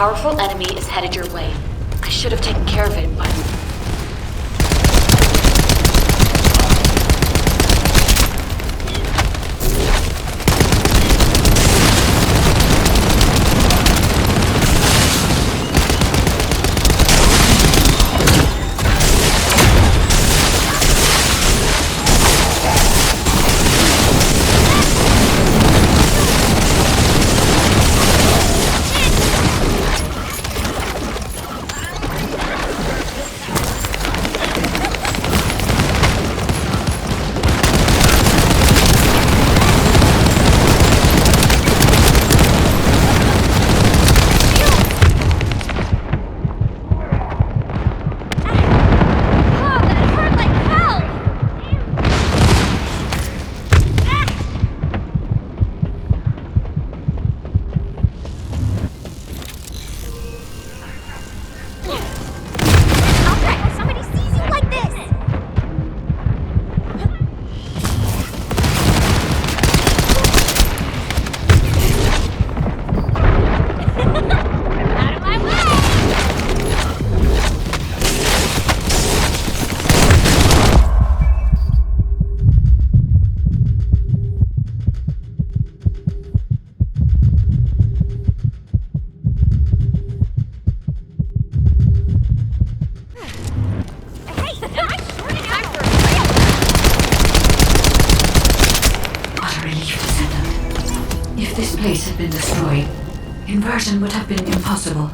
powerful enemy is headed your way. I should have taken care of it, but... If this place had been destroyed, inversion would have been impossible.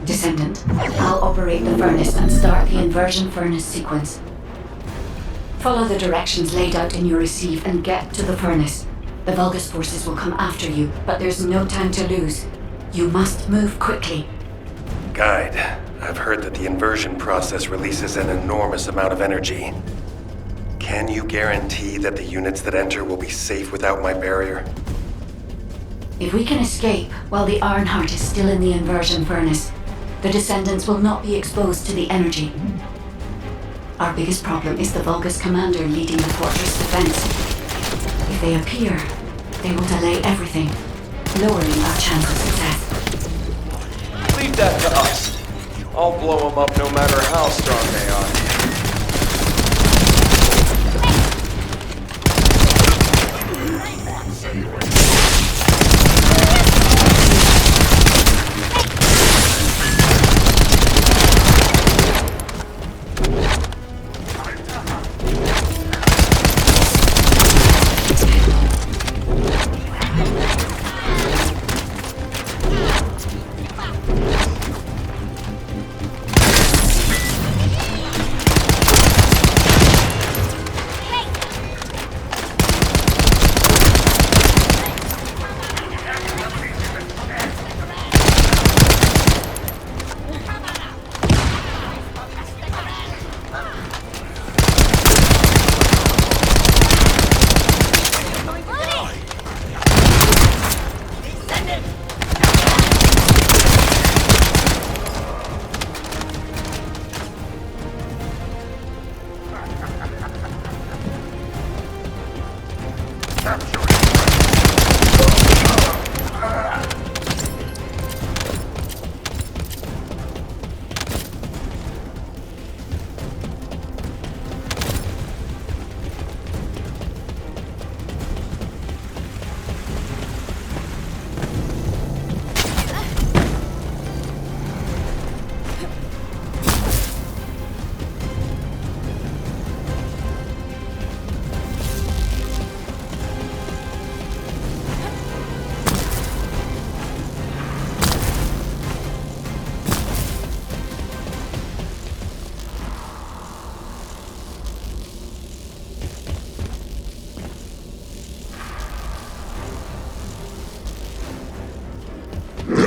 Descendant, I'll operate the furnace and start the inversion furnace sequence. Follow the directions laid out in your receive and get to the furnace. The Vulgus forces will come after you, but there's no time to lose. You must move quickly. Guide, I've heard that the inversion process releases an enormous amount of energy. Can you guarantee that the units that enter will be safe without my barrier? If we can escape while the Ironheart is still in the inversion furnace, the Descendants will not be exposed to the energy. Our biggest problem is the Vulgus commander leading the fortress defense. If they appear, they will delay everything, lowering our chance of success. Leave that to us. I'll blow them up no matter how strong they are.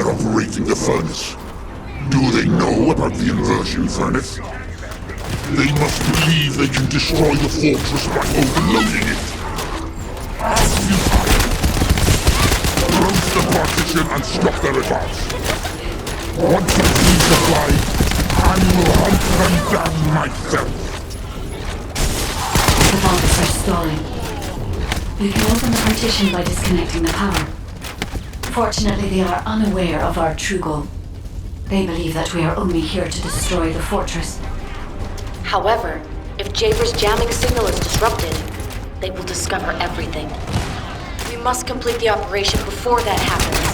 Operating the furnace. Do they know about the inversion furnace? They must believe they can destroy the fortress by overloading it. As you close the partition and stop their advance. Once the supplied, I will hunt them down myself. The Vulgus are stalling. We can open the partition by disconnecting the power. Fortunately, they are unaware of our true goal. They believe that we are only here to destroy the fortress. However, if Jaber's jamming signal is disrupted, they will discover everything. We must complete the operation before that happens.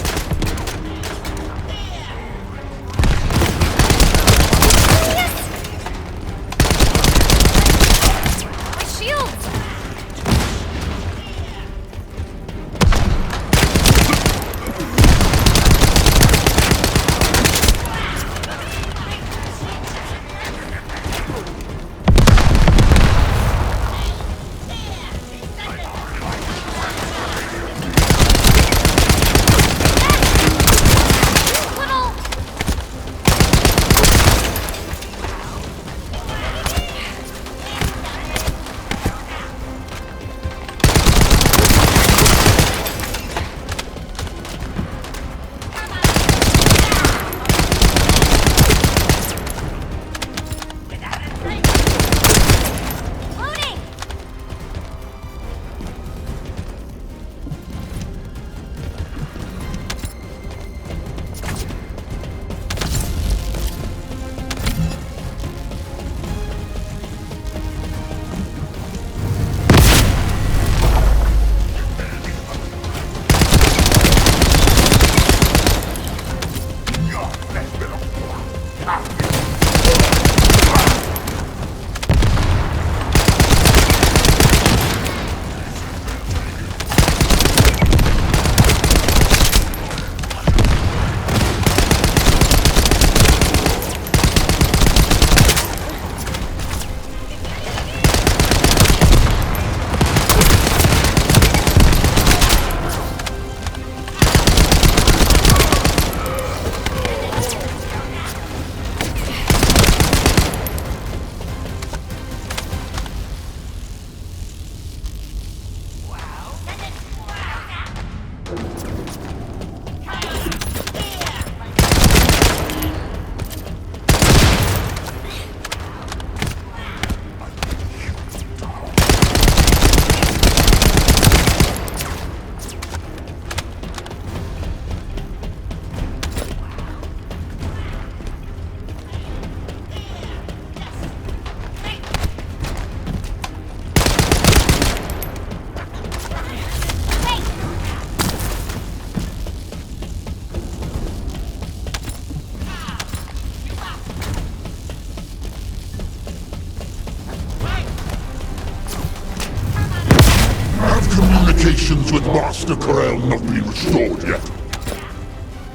communications with Master Corel not been restored yet.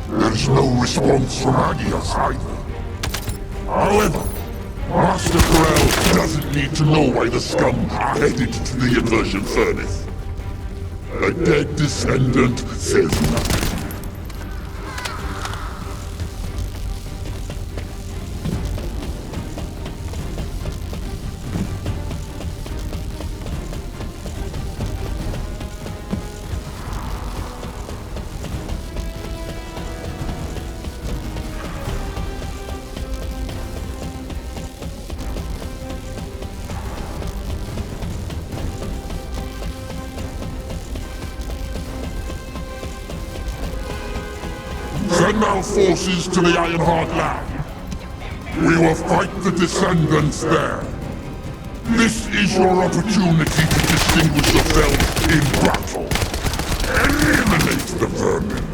There's no response from Agios either. However, Master Corel doesn't need to know why the scum are headed to the inversion furnace. A dead descendant says nothing. Send our forces to the Ironheart lab. We will fight the Descendants there. This is your opportunity to distinguish yourself in battle. Eliminate the vermin.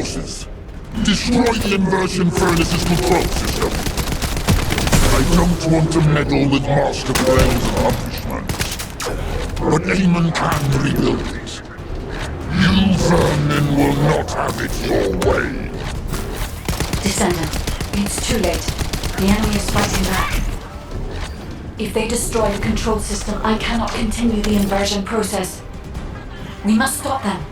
forces. Destroy the inversion furnace's control system. I don't want to meddle with Master Plan's accomplishments, but Amon can rebuild it. You vermin will not have it your way. Descendant, it's too late. The enemy is fighting back. If they destroy the control system, I cannot continue the inversion process. We must stop them.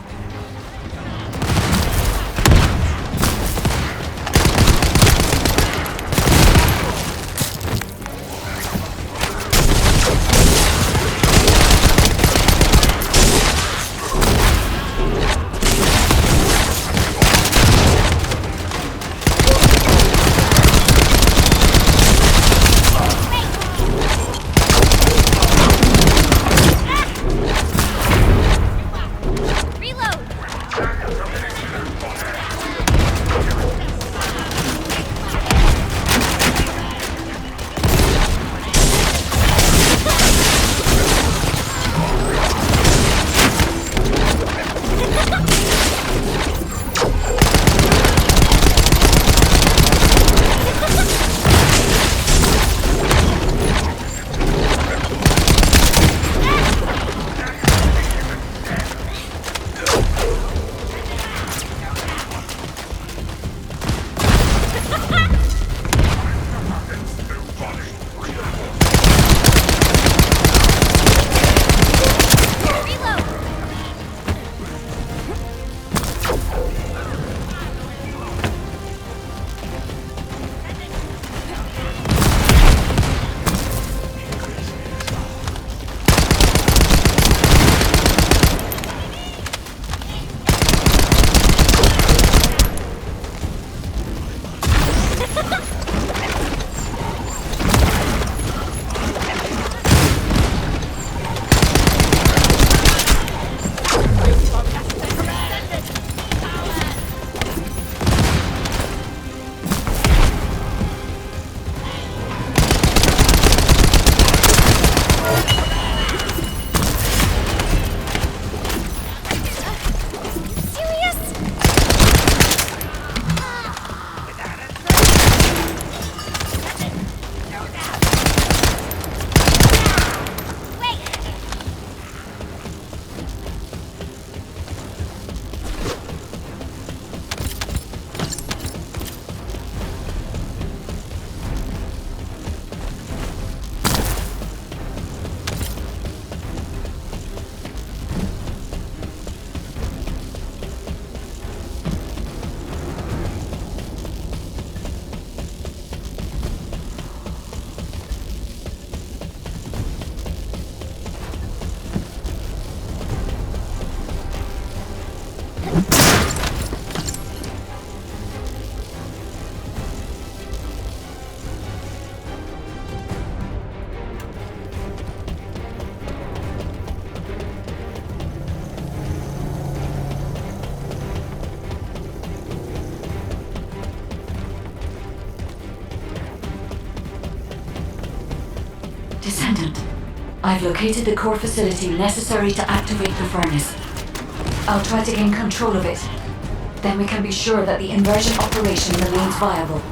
Descendant, I've located the core facility necessary to activate the furnace. I'll try to gain control of it. Then we can be sure that the inversion operation remains viable.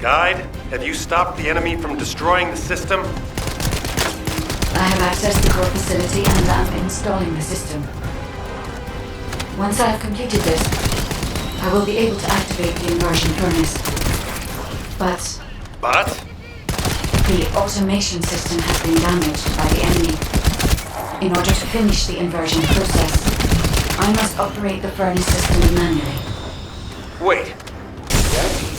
Guide, have you stopped the enemy from destroying the system? I have accessed the core facility and am installing the system. Once I have completed this, I will be able to activate the inversion furnace. But But? the automation system has been damaged by the enemy. In order to finish the inversion process, I must operate the furnace system manually. Wait. That means...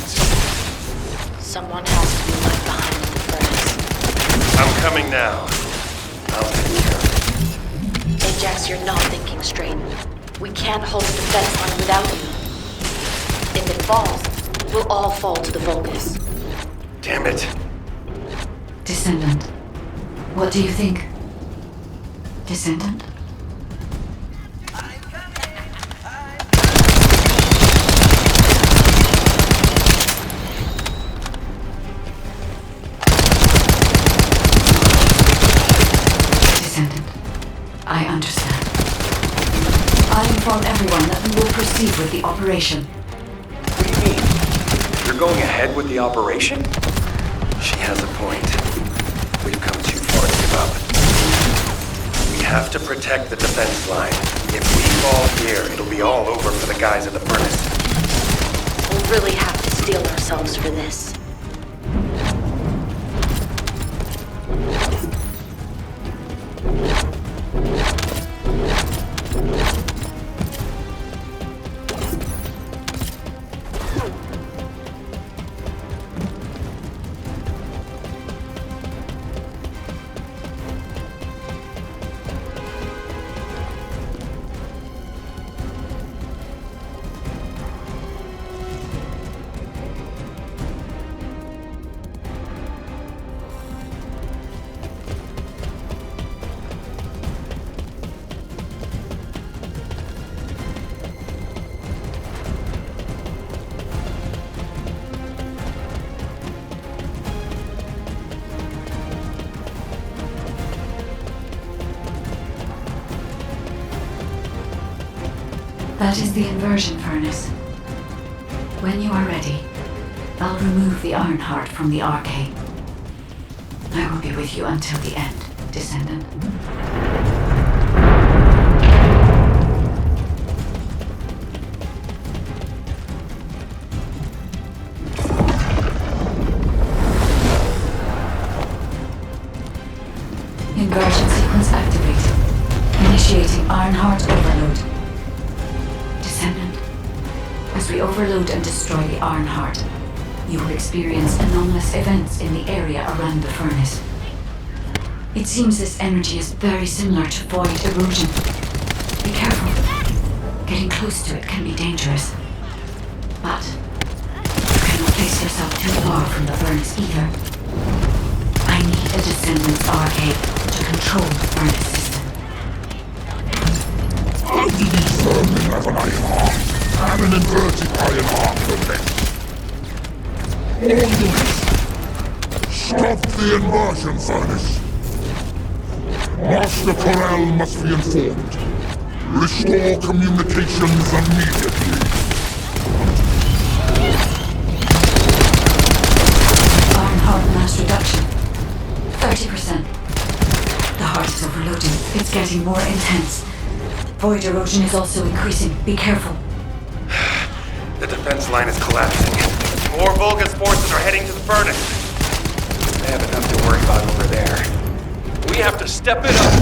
Someone has to be left behind in the furnace. I'm coming now. I'll take care of it. Ajax, you're not thinking straight. We can't hold the defense line without you. If it falls, we'll all fall to the Vulgus. Damn it. Descendant. What do you think? Descendant? Descendant. I understand. I informed everyone that we will proceed with the operation. What do you mean? You're going ahead with the operation? She has a point. We've come too far to give up. We have to protect the defense line. If we fall here, it'll be all over for the guys at the furnace. We'll really have to steel ourselves for this. That is the inversion furnace. When you are ready, I'll remove the iron heart from the arcade. I will be with you until the end, Descendant. Inversion sequence activated. Initiating iron heart overload. Descendant, as we overload and destroy the iron heart, you will experience anomalous events in the area around the furnace. It seems this energy is very similar to void erosion. Be careful. Getting close to it can be dangerous. But you cannot place yourself too far from the furnace either. I need a Descendant's arcade to control the furnace system. How do these vermin have an iron heart? And an inverted iron heart for them? All units, stop the inversion furnace. Master Corel must be informed. Restore communications immediately. Iron heart mass reduction. 30%. The heart is overloading. It's getting more intense. Void erosion is also increasing. Be careful. The defense line is collapsing. More Vulgus forces are heading to the furnace. They have enough to worry about over there. We have to step it up.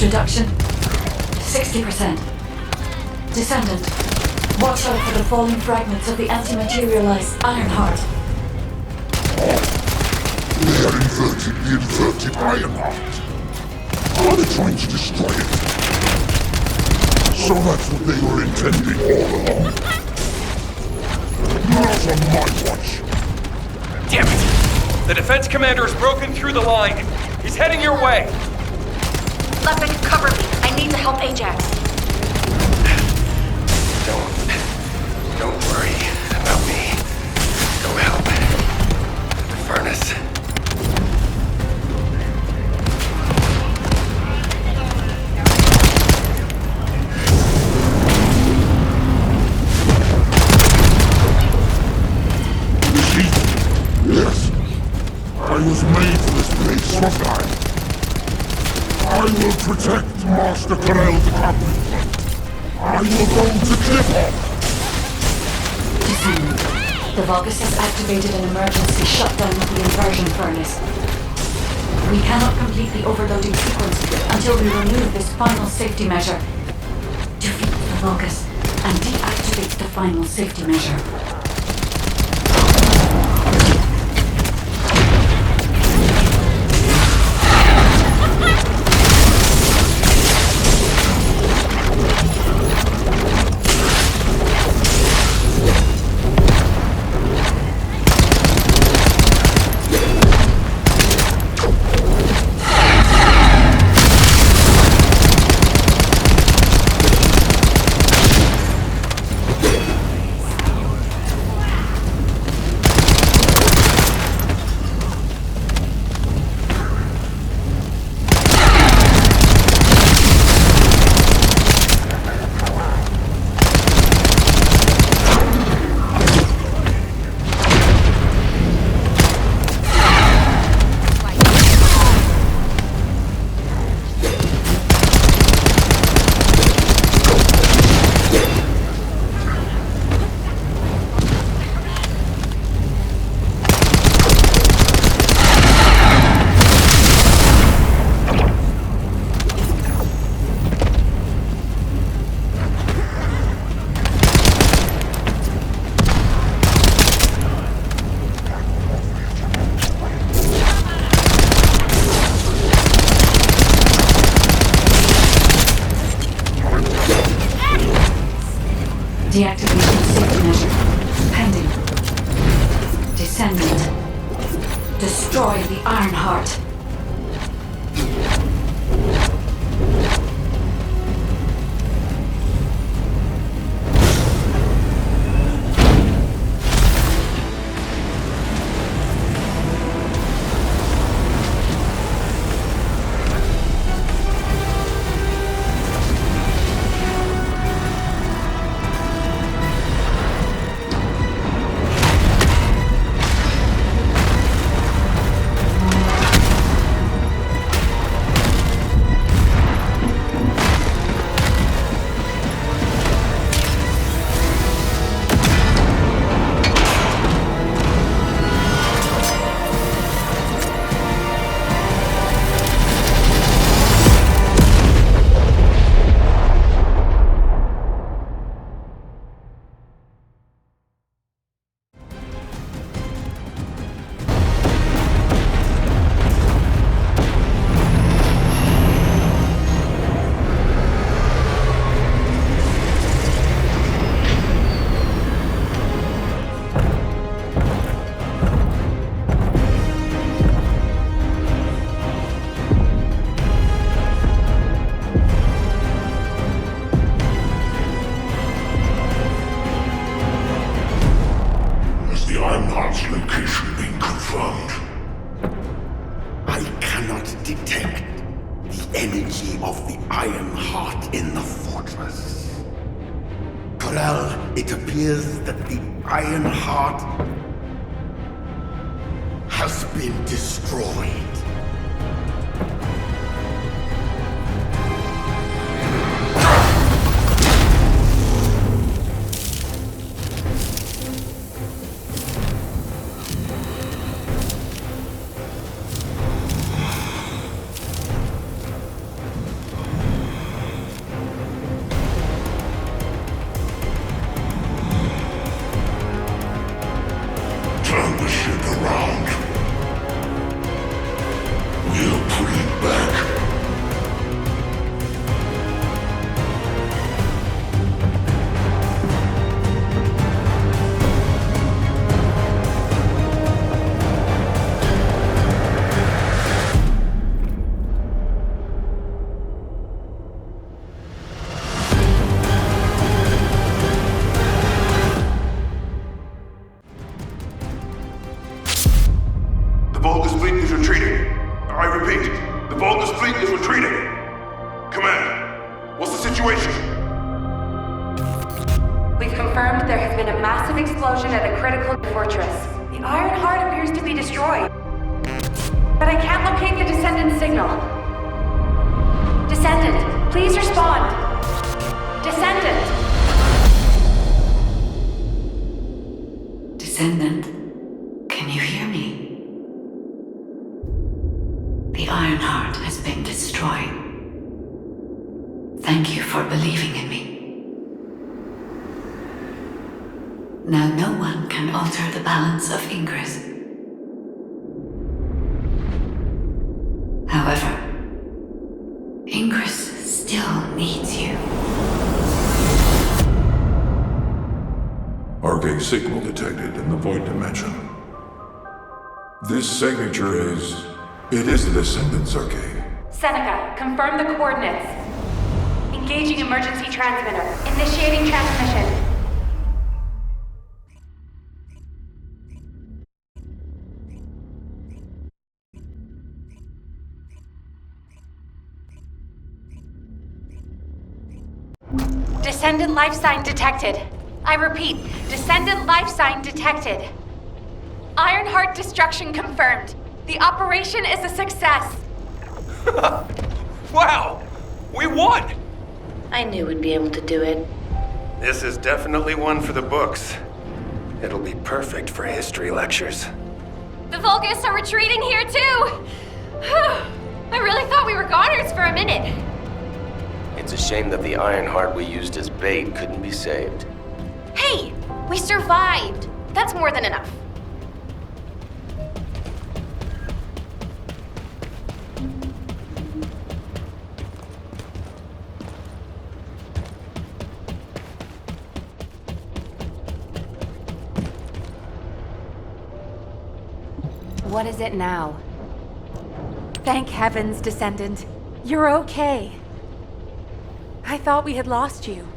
Reduction 60%. Descendant, watch out for the falling fragments of the anti-materialized iron heart. They are inverting the inverted iron heart. Are they trying to destroy it? So that's what they were intending all along. Not on my watch. Damn it! The defense commander has broken through the line. He's heading your way! Levick, cover me. I need to help Ajax. Don't worry about me. Go help. The furnace. Yes. I was made for this place, wasn't I? I will protect Master Corel the Carpenter. I will go to Clifford. Descendant, the Vulgus has activated an emergency shutdown of the inversion furnace. We cannot complete the overloading sequence until we remove this final safety measure. Defeat the Vulgus and deactivate the final safety measure. Deactivation safety measure. Pending. Descendant. Destroy the Iron Heart. It appears that the Iron Heart has been destroyed. Turn the ship around. situation? We've confirmed there has been a massive explosion at a critical fortress. The Iron Heart appears to be destroyed. But I can't locate the Descendant signal. Descendant, please respond. Descendant! Descendant, can you hear me? The Iron Heart has been destroyed. Thank you for believing in me. Now no one can alter the balance of Ingress. However, Ingress still needs you. Arcane signal detected in the Void Dimension. This signature is... It is the Descendant's Arcane. Seneca, confirm the coordinates. Engaging emergency transmitter. Initiating transmission. Descendant life sign detected. I repeat, Descendant life sign detected. Ironheart destruction confirmed. The operation is a success. Wow! We won! I knew we'd be able to do it. This is definitely one for the books. It'll be perfect for history lectures. The Vulgus are retreating here too! I really thought we were goners for a minute. It's a shame that the Ironheart we used as bait couldn't be saved. Hey, we survived. That's more than enough. What is it now? Thank heavens, Descendant. You're okay. I thought we had lost you.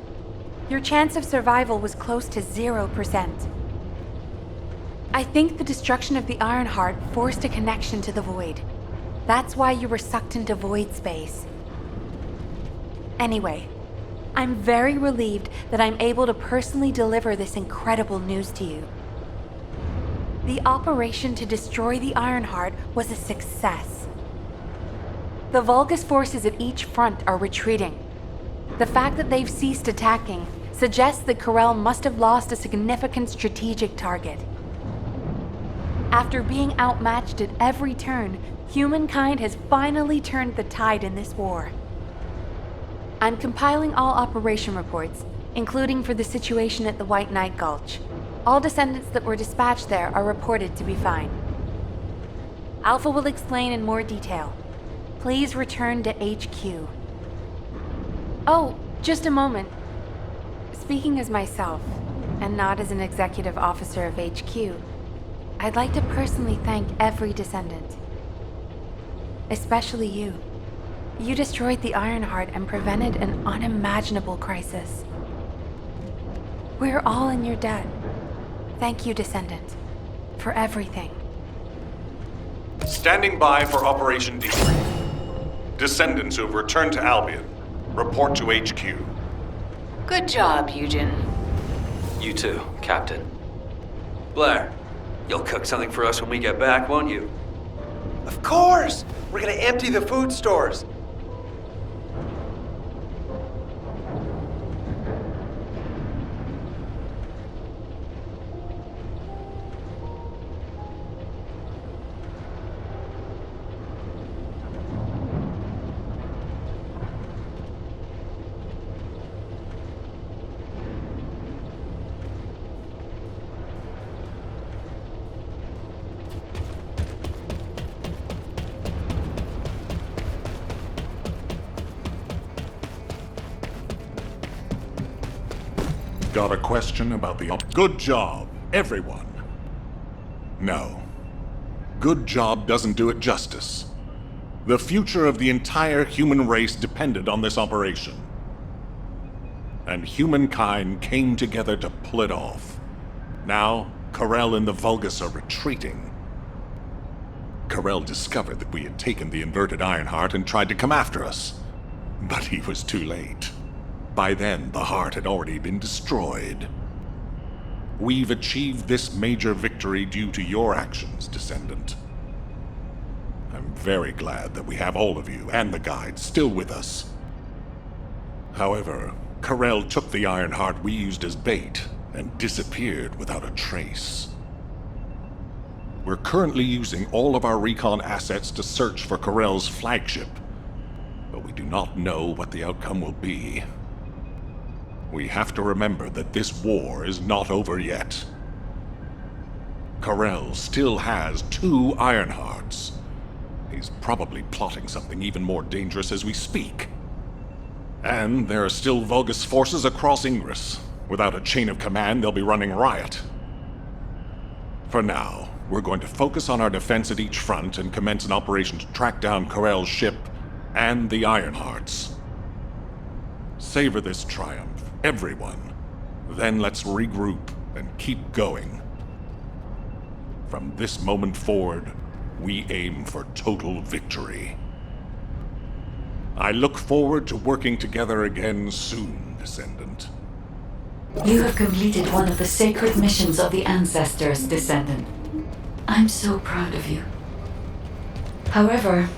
Your chance of survival was close to 0%. I think the destruction of the Ironheart forced a connection to the Void. That's why you were sucked into Void space. Anyway, I'm very relieved that I'm able to personally deliver this incredible news to you. The operation to destroy the Ironheart was a success. The Vulgus forces at each front are retreating. The fact that they've ceased attacking suggests that Corel must have lost a significant strategic target. After being outmatched at every turn, humankind has finally turned the tide in this war. I'm compiling all operation reports, including for the situation at the White Knight Gulch. All descendants that were dispatched there are reported to be fine. Alpha will explain in more detail. Please return to HQ. Oh, just a moment. Speaking as myself, and not as an executive officer of HQ, I'd like to personally thank every descendant. Especially you. You destroyed the Ironheart and prevented an unimaginable crisis. We're all in your debt. Thank you, Descendant, for everything. Standing by for Operation Debrief. Descendants who have returned to Albion, report to HQ. Good job, Eugen. You too, Captain. Blair, you'll cook something for us when we get back, won't you? Of course! We're gonna empty the food stores. Got a question about the... Good job, everyone. No. Good job doesn't do it justice. The future of the entire human race depended on this operation. And humankind came together to pull it off. Now, Corel and the Vulgus are retreating. Corel discovered that we had taken the inverted Ironheart and tried to come after us. But he was too late. By then, the heart had already been destroyed. We've achieved this major victory due to your actions, Descendant. I'm very glad that we have all of you and the guides still with us. However, Karel took the Iron Heart we used as bait and disappeared without a trace. We're currently using all of our recon assets to search for Karel's flagship, but we do not know what the outcome will be. We have to remember that this war is not over yet. Karel still has 2 Iron Hearts. He's probably plotting something even more dangerous as we speak. And there are still Vulgus forces across Ingress. Without a chain of command, they'll be running riot. For now, we're going to focus on our defense at each front and commence an operation to track down Karel's ship and the Iron Hearts. Savor this triumph, everyone. Then let's regroup and keep going. From this moment forward, we aim for total victory. I look forward to working together again soon, Descendant. You have completed one of the sacred missions of the Ancestors, Descendant. I'm so proud of you. However,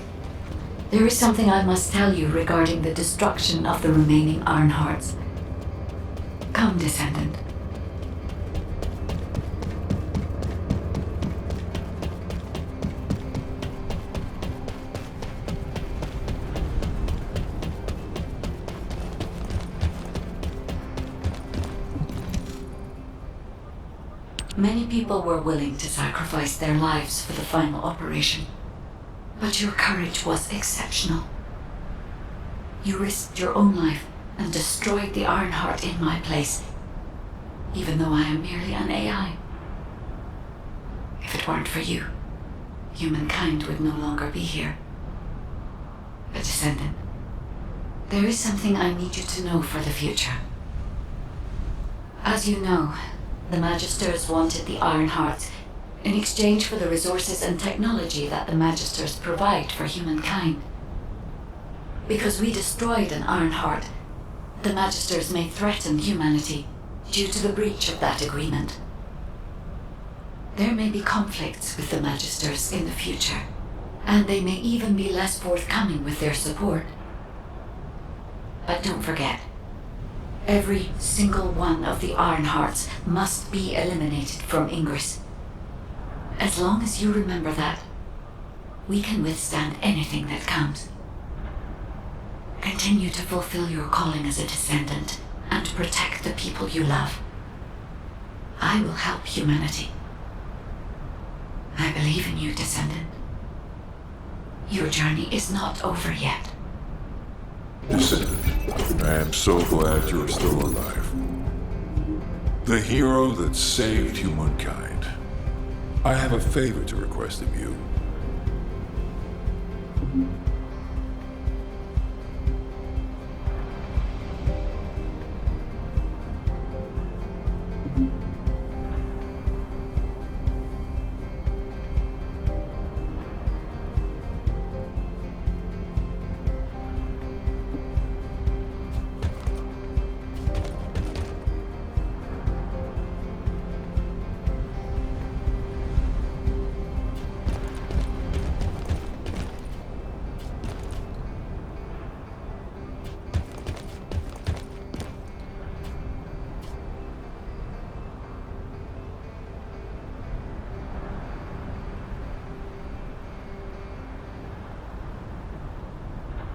there is something I must tell you regarding the destruction of the remaining Iron Hearts. Come, Descendant. Many people were willing to sacrifice their lives for the final operation, but your courage was exceptional. You risked your own life and destroyed the Iron Heart in my place, even though I am merely an AI. If it weren't for you, humankind would no longer be here. But Descendant, there is something I need you to know for the future. As you know, the Magisters wanted the Iron Hearts in exchange for the resources and technology that the Magisters provide for humankind. Because we destroyed an Iron Heart, the Magisters may threaten humanity due to the breach of that agreement. There may be conflicts with the Magisters in the future, and they may even be less forthcoming with their support. But don't forget, every single one of the Iron Hearts must be eliminated from Ingress. As long as you remember that, we can withstand anything that comes. Continue to fulfill your calling as a Descendant and protect the people you love. I will help humanity. I believe in you, Descendant. Your journey is not over yet. Descendant, I am so glad you're still alive. The hero that saved humankind. I have a favor to request of you.